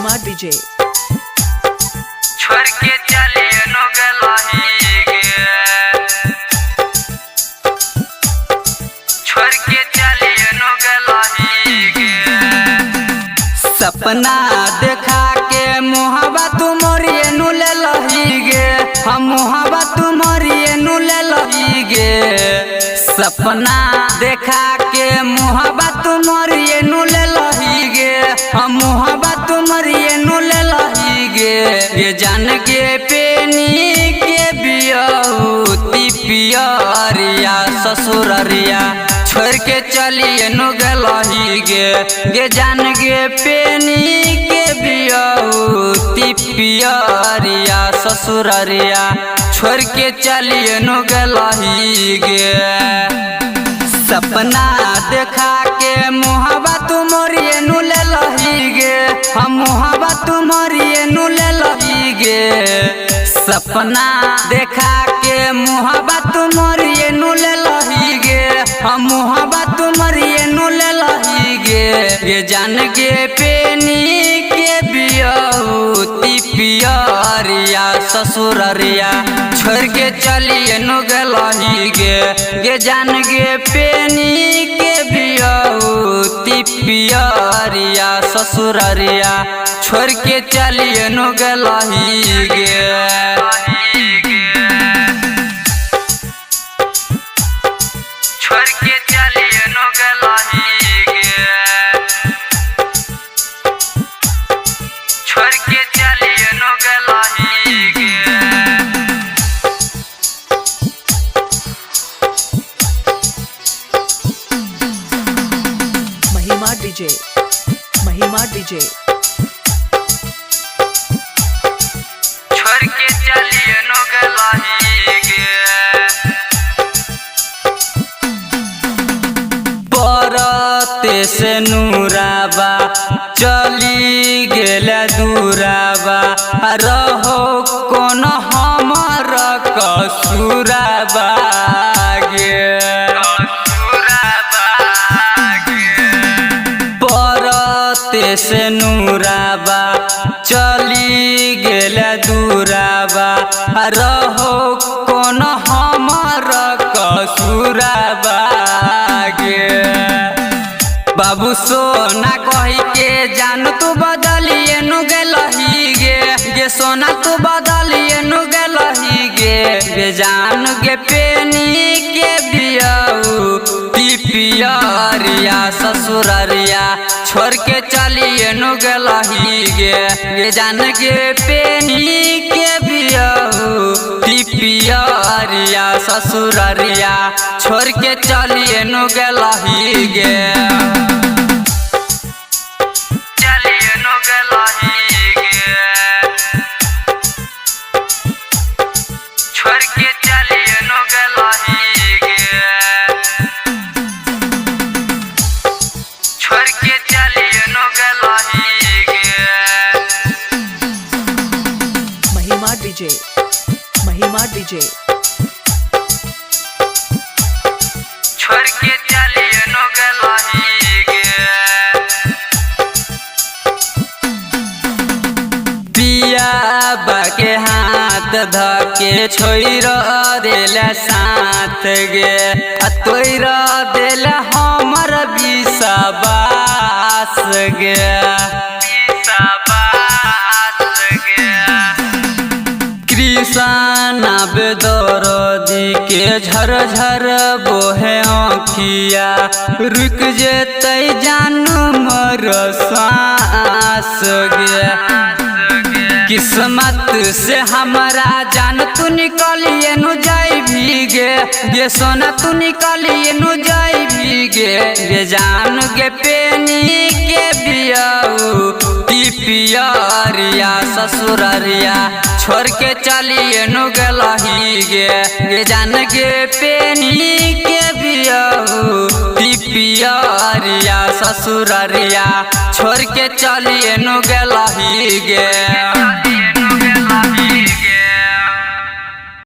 महिमा डीजे छोड़ के चलिए नो गलाही गे, छोड़ के चलिए नो गलाही गे। सपना देखा के मुहाबा तुमरिए नु ले लही गे, हम मुहाबा तुमरिए नु ले लही गे। सपना देखा के मुहाबा तुमरिए नु ले लही गे, हम मुहाबा तुमरिए नु ले लही गे। ये जान के पेनी के बियाउती पियरिया ससुररिया छोड़ के चलिए नु गलही गे। ये जान के पेनी के बियाउती पियरिया ससुररिया छोड़ के चलिए नु गलही गे। सपना देखा के मुहाबा तुमरिए नु ले लही गे, हम मुहाबा तुमरिए नु ले लही गे। सपना देखा के मुहाबा तुमरिए नु ले लही गे, हम मुहाबा तुमरिए नु ले लही गे। ये जान के पेनी के बियाउती पियरिया ससुररिया छोड़ के चलिए नु गलही गे। ये जान के पेनी के बियाउती पियरिया ससुररिया छोड़ के चलिए नु गलही गे। छोड़ के चलिए नु गलही गे, छोड़ के चलिए नु गलही गे। महिमा डीजे महिमा डीजे छोड़ के चलिए नु गलही गे। परते से नूराबा चली गेल दूराबा, रहो कौन हमर कसूराबा गे। परते से नूराबा चली गेल दूराबा, रहो कौन हमर कसूराबा गे। बाबू सोना कही के जान तू बदलिए नु गलही गे, गे सोना तू बदलिए नु गलही गे। गे जान गे पेनी के बियाऊ पियरिया ससुररिया छोड़ के चलिए नु गलही गे। गे जान गे पेनी के बियाऊ पियरिया ससुररिया छोड़ के चलिए नु गलही गे। चलिए नु गलही गे, छोड़ के चलिए नु गलही गे, छोड़ के चलिए नु गलही गे। महिमा डीजे महिमा डीजे छोड़ के चलिए नु गलही गे। पिया बाके हाथ धके छोड़ देल साथ गे, तोड़ देल हमर विश्वास गे। कृष्णा बेदर्दी के झरझर बोहे आँखिया, रुक जेतै जानू मोर सांस गे। किस्मत से हमारा जान तू निकलिए नु जाई भी गे, गे सोना तू निकलिए नु जाई भी गे। गे जान गे पेनी के बियाऊ पियरिया ससुररिया छोड़ के चलिए नु गलही गे। गे जान गे पेनी के बियाऊ पियरिया ससुररिया छोड़ के चलिए नु गलही गे।